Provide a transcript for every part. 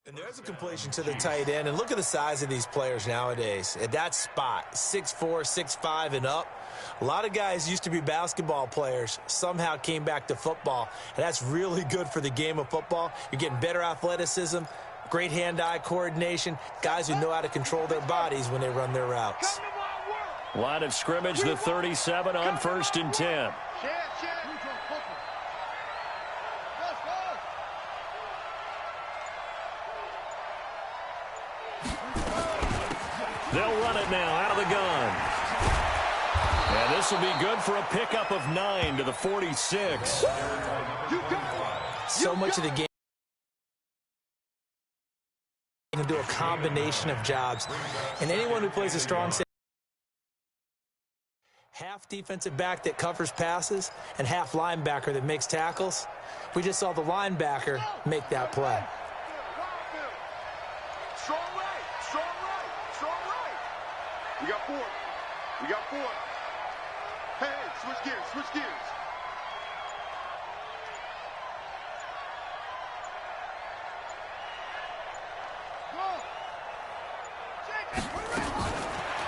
And there's a completion to the tight end. And look at the size of these players nowadays. At that spot, 6'4", 6'5", and up. A lot of guys used to be basketball players, somehow came back to football. And that's really good for the game of football. You're getting better athleticism, great hand-eye coordination, guys who know how to control their bodies when they run their routes. Line of scrimmage, the 37 on 1st and 10. They'll run it now out of the gun. And this will be good for a pickup of 9 to the 46. So much of the game can do a combination of jobs. And anyone who plays a strong safety, half defensive back that covers passes and half linebacker that makes tackles. We just saw the linebacker make that play. Strong right, strong right, strong right. We got 4. We got 4. Hey, switch gears, switch gears.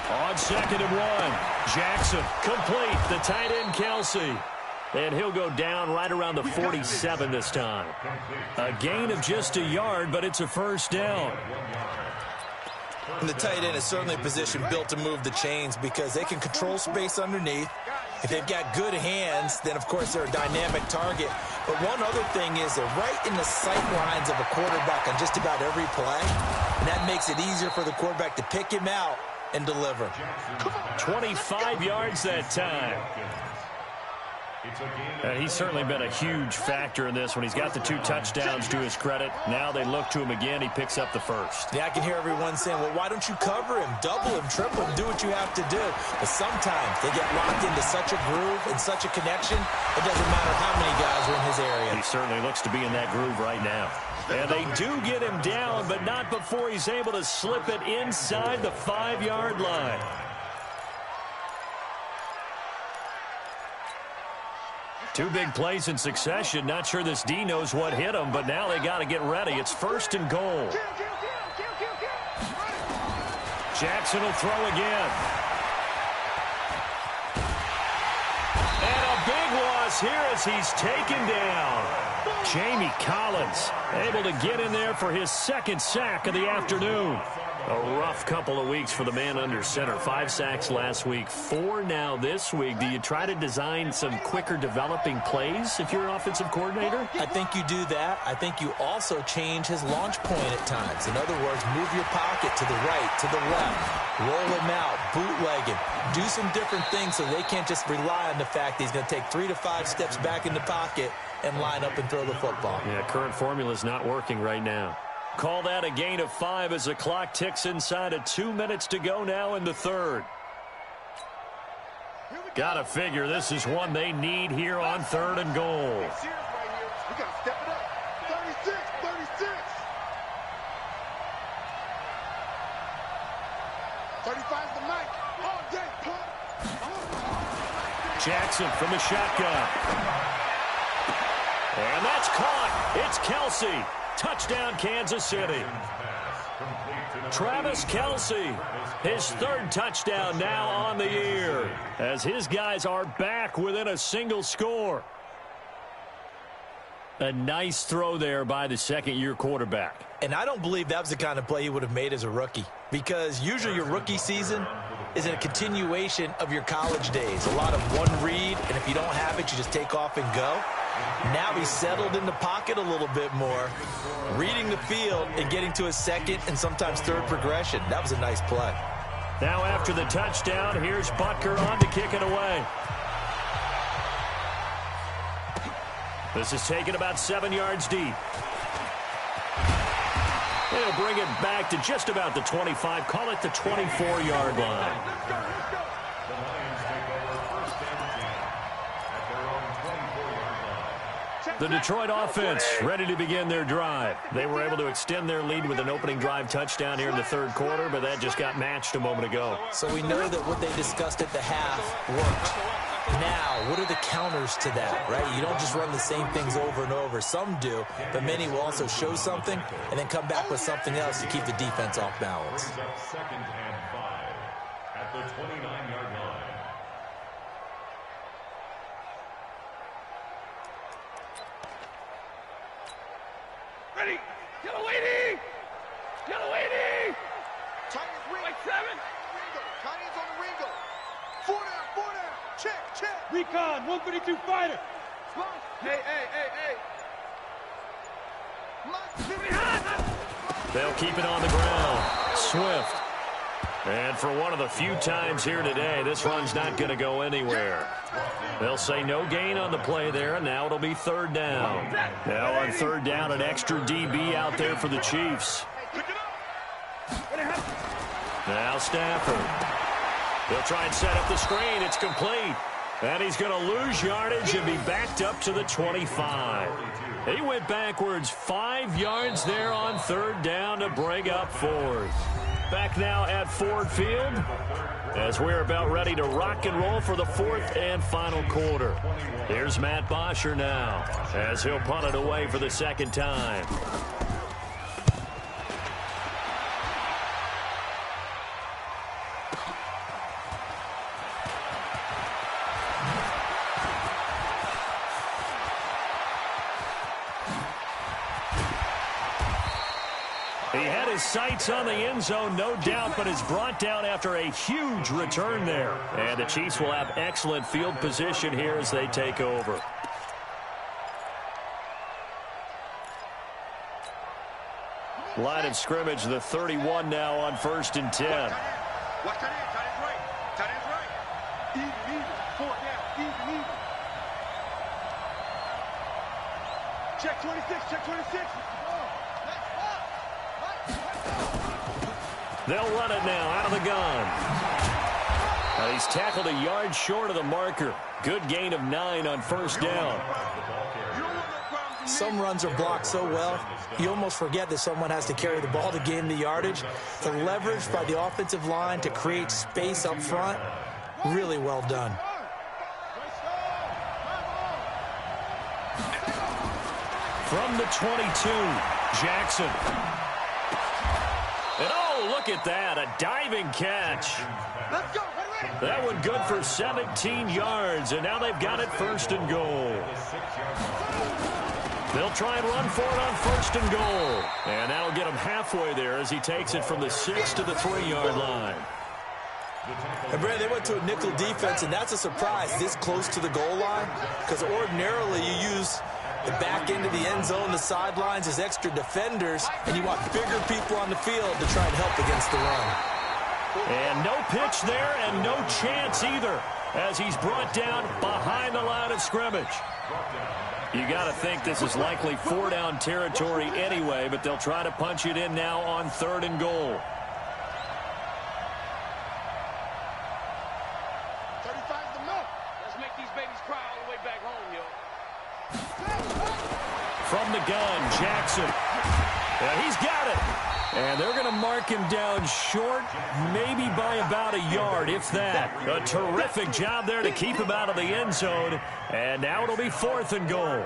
On 2nd and 1, Jackson complete, the tight end Kelsey. And he'll go down right around the 47 this time. A gain of just a yard, but it's a first down. And the tight end is certainly a position built to move the chains because they can control space underneath. If they've got good hands, then, of course, they're a dynamic target. But one other thing is they're right in the sight lines of a quarterback on just about every play. And that makes it easier for the quarterback to pick him out and deliver. 25 yards that time. And he's certainly been a huge factor in this when he's got the 2 touchdowns to his credit. Now they look to him again. He picks up the first. Yeah, I can hear everyone saying, well, why don't you cover him, double him, triple him, do what you have to do. But sometimes they get locked into such a groove and such a connection, it doesn't matter how many guys are in his area. He certainly looks to be in that groove right now. And they do get him down, but not before he's able to slip it inside the 5-yard line. Two big plays in succession. Not sure this D knows what hit him, but now they got to get ready. It's 1st and goal. Jackson will throw again. And a big loss here as he's taken down. Jamie Collins able to get in there for his 2nd sack of the afternoon. A rough couple of weeks for the man under center. 5 sacks last week, 4 now this week. Do you try to design some quicker developing plays if you're an offensive coordinator? I think you do that. I think you also change his launch point at times. In other words, move your pocket to the right, to the left, roll him out, bootleg him. Do some different things so they can't just rely on the fact that he's going to take 3 to 5 steps back in the pocket and line up and throw the football. Yeah, current formula is not working right now. Call that a gain of 5 as the clock ticks inside of 2 minutes to go now in the 3rd. Gotta figure this is one they need here on 3rd and goal. We gotta step it up. 36, 36. 35's the mic. All day, pump. Jackson from the shotgun. And that's caught. It's Kelsey. Touchdown, Kansas City. Travis Kelce, his 3rd touchdown now on the year, as his guys are back within a single score. A nice throw there by the 2nd-year quarterback. And I don't believe that was the kind of play he would have made as a rookie, because usually your rookie season is a continuation of your college days. A lot of one read, and if you don't have it, you just take off and go. Now he's settled in the pocket a little bit more, reading the field and getting to his 2nd and sometimes 3rd progression. That was a nice play. Now after the touchdown, here's Butker on to kick it away. This is taken about 7 yards deep. They'll bring it back to just about the 25, call it the 24-yard line. The Detroit offense ready to begin their drive. They were able to extend their lead with an opening drive touchdown here in the 3rd quarter, but that just got matched a moment ago. So we know that what they discussed at the half worked. Now, what are the counters to that, right? You don't just run the same things over and over. Some do, but many will also show something and then come back with something else to keep the defense off balance. Second and 5 at the 29-yard line. Ready. Yellow 80. Yellow 80. Titans ring. Like 7. Ringo. Titans on the Ringo. 4 down. 4 down. Check. Check. Recon. 132 fighter. Hey. They'll keep it on the ground. Swift. And for one of the few times here today, this run's not going to go anywhere. They'll say no gain on the play there, and now it'll be third down. Now on third down, an extra DB out there for the Chiefs. Now Stafford. They'll try and set up the screen. It's complete. And he's going to lose yardage and be backed up to the 25. He went backwards 5 yards there on third down to bring up fourth. Back now at Ford Field as we're about ready to rock and roll for the fourth and final quarter. Here's Matt Bosher now as he'll punt it away for the second time. He had his sights on the end zone, no doubt, but is brought down after a huge return there. And the Chiefs will have excellent field position here as they take over. Line of scrimmage, the 31 now on 1st and 10. Watch that in. Tight end right. Tight end right. Even. 4 down. Even. Check 26. Check 26. They'll run it now out of the gun. He's tackled a yard short of the marker. Good gain of 9 on first down. Some runs are blocked so well, you almost forget that someone has to carry the ball to gain the yardage. The leverage by the offensive line to create space up front, really well done. From the 22, Jackson. And oh, look at that, a diving catch. Let's go. That one good for 17 yards, and now they've got it 1st and goal. They'll try and run for it on 1st and goal. And that'll get him halfway there as he takes it from the 6 to the 3-yard line. And Brad, they went to a nickel defense, and that's a surprise this close to the goal line, because ordinarily you use the back end of the end zone, the sidelines as extra defenders, and you want bigger people on the field to try and help against the run. And no pitch there and no chance either as he's brought down behind the line of scrimmage. You got to think this is likely 4-down territory anyway, but they'll try to punch it in now on 3rd and goal. 35's the milk. Let's make these babies cry all the way back home, yo. From the gun, Jackson. Yeah, he's got it. And they're going to mark him down short, maybe by about a yard, if that. A terrific job there to keep him out of the end zone. And now it'll be 4th and goal.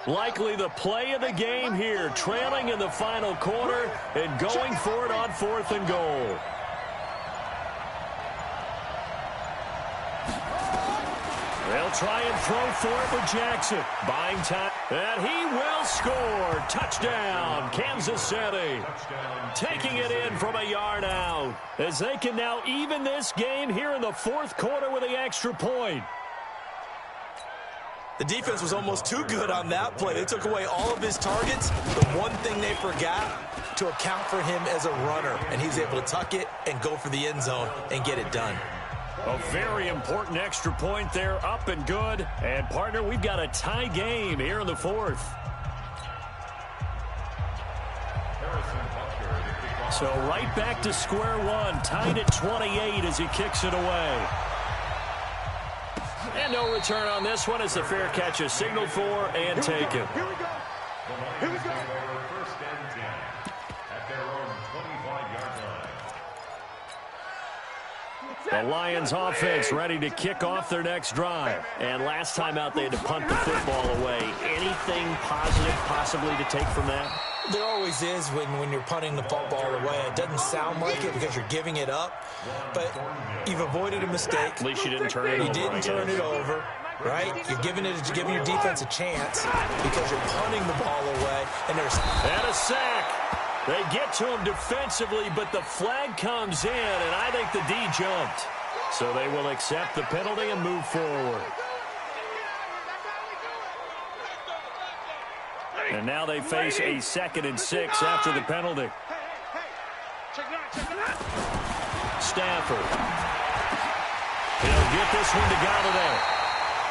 Likely the play of the game here, trailing in the final quarter and going for it on 4th and goal. They'll try and throw for it with Jackson. Buying time, and he will score. Touchdown, Kansas City. Taking it in from a yard out as they can now even this game here in the 4th quarter with the extra point. The defense was almost too good on that play. They took away all of his targets. The one thing they forgot to account for him as a runner, and he's able to tuck it and go for the end zone and get it done. A very important extra point there, up and good. And, partner, we've got a tie game here in the 4th. So right back to square one, tied at 28 as he kicks it away. And no return on this one as the fair catch is signaled for and taken. Here we go. Here we go. First and 10 at their own 25-yard line. The Lions offense ready to kick off their next drive. And last time out they had to punt the football away. Anything positive possibly to take from that? There always is when you're punting the football away. It doesn't sound like it because you're giving it up, but you've avoided a mistake. At least you didn't turn it over. You didn't turn it over, right? You're giving your defense a chance because you're punting the ball away. And a sack. They get to him defensively, but the flag comes in, and I think the D jumped. So they will accept the penalty and move forward. And now they face a 2nd and 6 after the penalty. Stafford. He'll get this one to Galladay.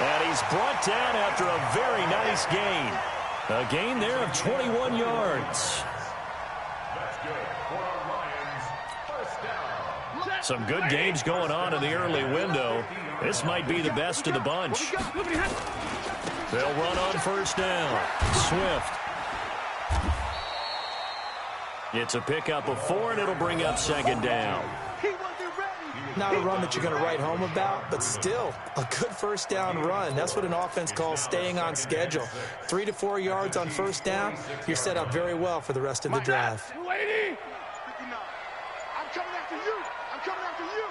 And he's brought down after a very nice gain. A gain there of 21 yards. Some good games going on in the early window. This might be the best of the bunch. They'll run on first down. Swift. It's a pickup of 4, and it'll bring up 2nd down. Not a run that you're going to write home about, but still a good first down run. That's what an offense calls staying on schedule. 3 to 4 yards on first down, you're set up very well for the rest of the drive. I'm coming after you. I'm coming after you.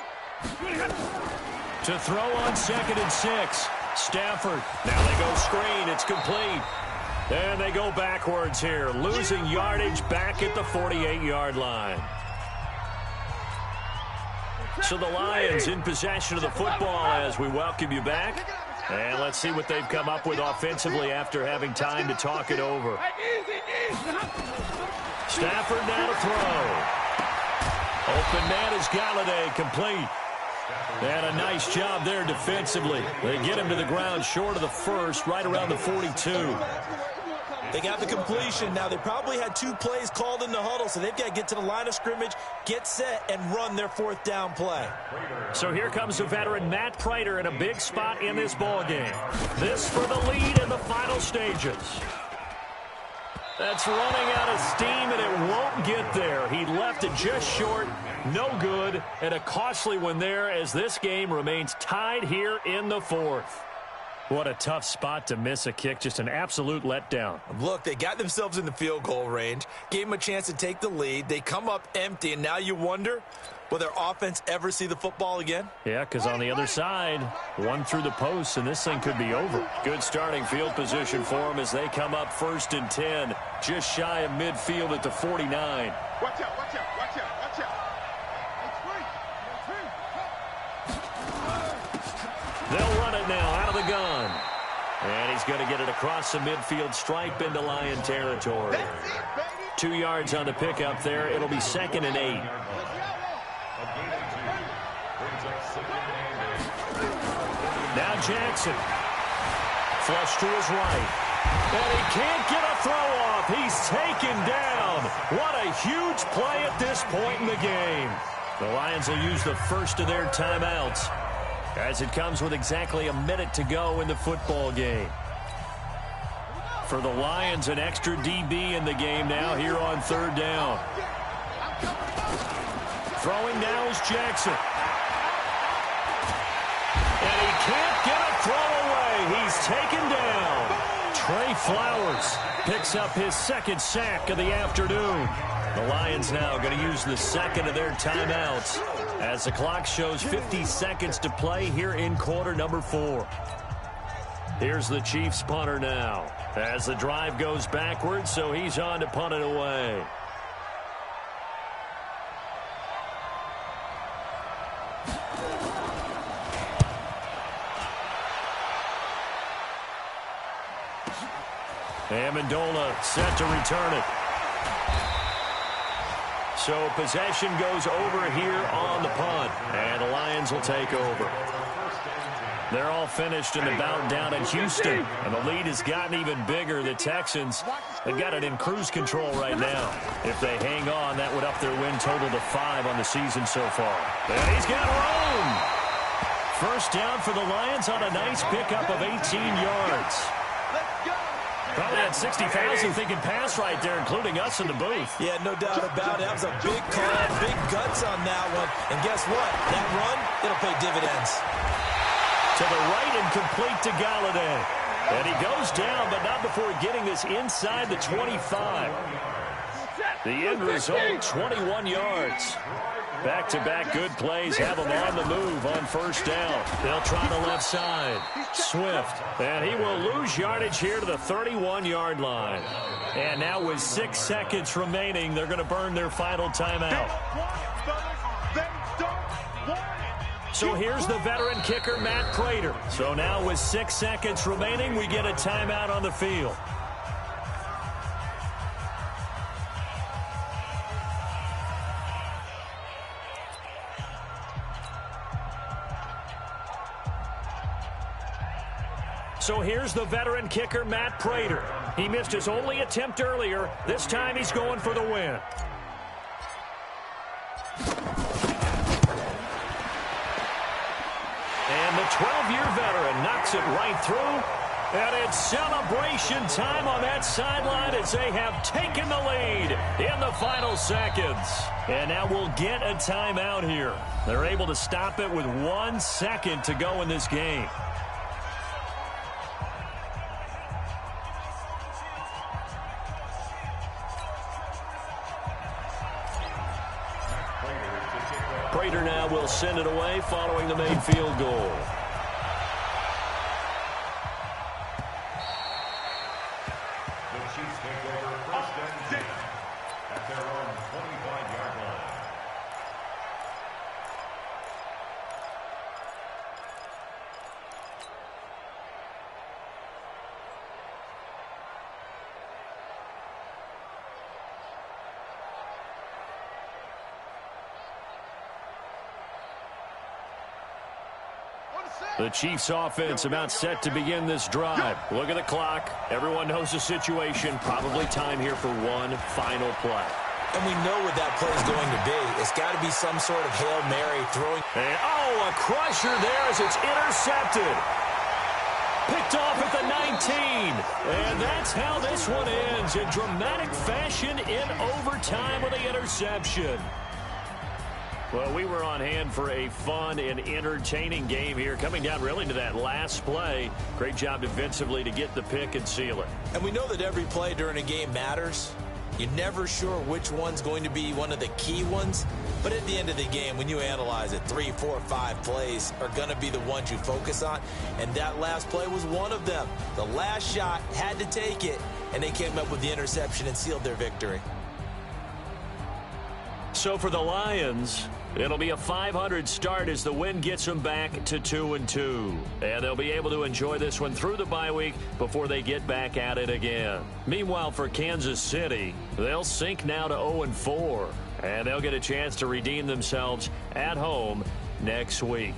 To throw on 2nd and 6. Stafford. Now they go screen. It's complete. And they go backwards here, losing yardage back at the 48-yard line. So the Lions in possession of the football as we welcome you back. And let's see what they've come up with offensively after having time to talk it over. Stafford now to throw. Open man is Galladay, complete. And a nice job there defensively. They get him to the ground short of the first, right around the 42. They got the completion. Now, they probably had 2 plays called in the huddle, so they've got to get to the line of scrimmage, get set, and run their 4th down play. So here comes the veteran Matt Prater in a big spot in this ballgame. This for the lead in the final stages. That's running out of steam, and it won't get there. He left it just short, no good, and a costly one there as this game remains tied here in the 4th. What a tough spot to miss a kick. Just an absolute letdown. Look, they got themselves in the field goal range, gave them a chance to take the lead. They come up empty, and now you wonder, will their offense ever see the football again? Yeah, because on the other side, one through the post, and this thing could be over. Good starting field position for them as they come up 1st and 10, just shy of midfield at the 49. Watch out, watch out, watch out, watch out. They'll run it now out of the gun. And he's going to get it across the midfield stripe into Lion territory. 2 yards on the pickup there. It'll be 2nd and 8. Now Jackson. Flush to his right. And he can't get a throw off. He's taken down. What a huge play at this point in the game. The Lions will use the first of their timeouts, as it comes with exactly a minute to go in the football game. For the Lions, an extra DB in the game now here on 3rd down. Throwing now is Jackson. And he can't get a throw away. He's taken down. Trey Flowers picks up his 2nd sack of the afternoon. The Lions now going to use the 2nd of their timeouts as the clock shows 50 seconds to play here in quarter number 4. Here's the Chiefs punter now as the drive goes backwards, so he's on to punt it away. Amendola set to return it. So possession goes over here on the punt, and the Lions will take over. They're all finished in the bout down in Houston, and the lead has gotten even bigger. The Texans, they've got it in cruise control right now. If they hang on, that would up their win total to 5 on the season so far. And he's got room. First down for the Lions on a nice pickup of 18 yards. Probably had 60,000 thinking pass right there, including us in the booth. Yeah, no doubt about it. That was a big call, big guts on that one. And guess what? That run, it'll pay dividends. To the right and complete to Galladay. And he goes down, but not before getting this inside the 25. The end result, 21 yards. Back-to-back good plays have him on the move on first down. They'll try the left side. Swift. And he will lose yardage here to the 31-yard line. And now with 6 seconds remaining, they're going to burn their final timeout. So here's the veteran kicker, Matt Prater. So now with 6 seconds remaining, we get a timeout on the field. So here's the veteran kicker, Matt Prater. He missed his only attempt earlier. This time he's going for the win. And the 12-year veteran knocks it right through. And it's celebration time on that sideline as they have taken the lead in the final seconds. And now we'll get a timeout here. They're able to stop it with 1 second to go in this game. Prater now will send it away following the made field goal. The Chiefs take over first and 10 at their own 25-yard line. The Chiefs offense about set to begin this drive. Look at the clock. Everyone knows the situation. Probably time here for one final play. And we know what that play is going to be. It's got to be some sort of Hail Mary throwing. And, a crusher there as it's intercepted. Picked off at the 19. And that's how this one ends in dramatic fashion in overtime with the interception. Well, we were on hand for a fun and entertaining game here, coming down really to that last play. Great job defensively to get the pick and seal it. And we know that every play during a game matters. You're never sure which one's going to be one of the key ones. But at the end of the game, when you analyze it, 3, 4, 5 plays are going to be the ones you focus on. And that last play was one of them. The last shot had to take it, and they came up with the interception and sealed their victory. So for the Lions, it'll be a 500 start as the win gets them back to 2-2. And they'll be able to enjoy this one through the bye week before they get back at it again. Meanwhile, for Kansas City, they'll sink now to 0-4. And they'll get a chance to redeem themselves at home next week.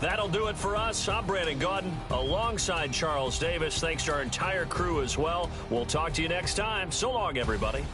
That'll do it for us. I'm Brandon Gaudin alongside Charles Davis. Thanks to our entire crew as well. We'll talk to you next time. So long, everybody.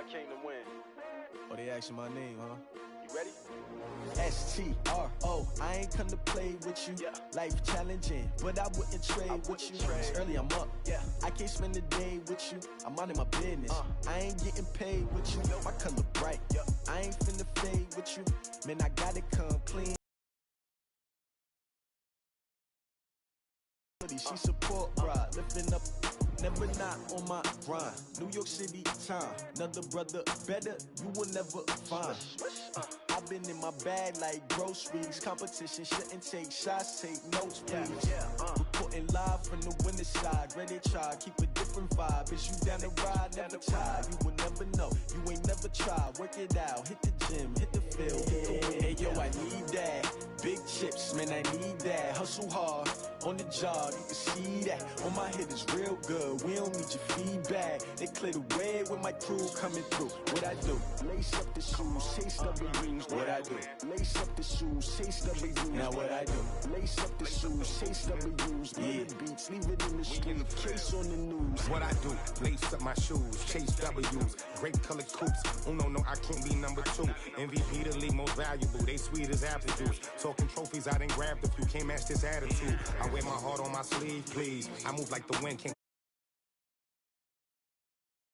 I came to win. Oh, they asking my name, huh? You ready? STRO, I ain't come to play with you. Yeah. Life challenging, but I wouldn't trade with you. It's early, I'm up. Yeah. I can't spend the day with you. I'm minding my business. I ain't getting paid with you. My color bright. I ain't finna fade with you. Man, I gotta come clean. She support ride, lifting up, never not on my grind. New York City time, another brother better, you will never find. I've been in my bag like groceries. Competition shouldn't take shots, take notes, please. Reporting live from the winter side, ready to try, keep a different vibe. Is you down the ride, never tired. You will never know, you ain't never tried. Work it out, hit the gym, hit the field, hit the wind. Hey yo, I need that. Big chips, man, I need that. Hustle hard on the job, you can see that. On my head is real good, we don't need your feedback. They clear the way with my crew coming through. What I do? Lace up the shoes, chase W's. What I do? Lace up the shoes, chase W's. Now what I do? Lace up the shoes, chase W's. Yeah, beats, leave it in the street, case on the news. What I do? Lace up my shoes, chase W's. Great color coops. Uno, no, I can't be number 2. MVP the league most valuable. They sweet as apple juice. Talking trophies, I didn't grab the few. Can't match this attitude. I wear my heart on my sleeve, please. I move like the wind. Can't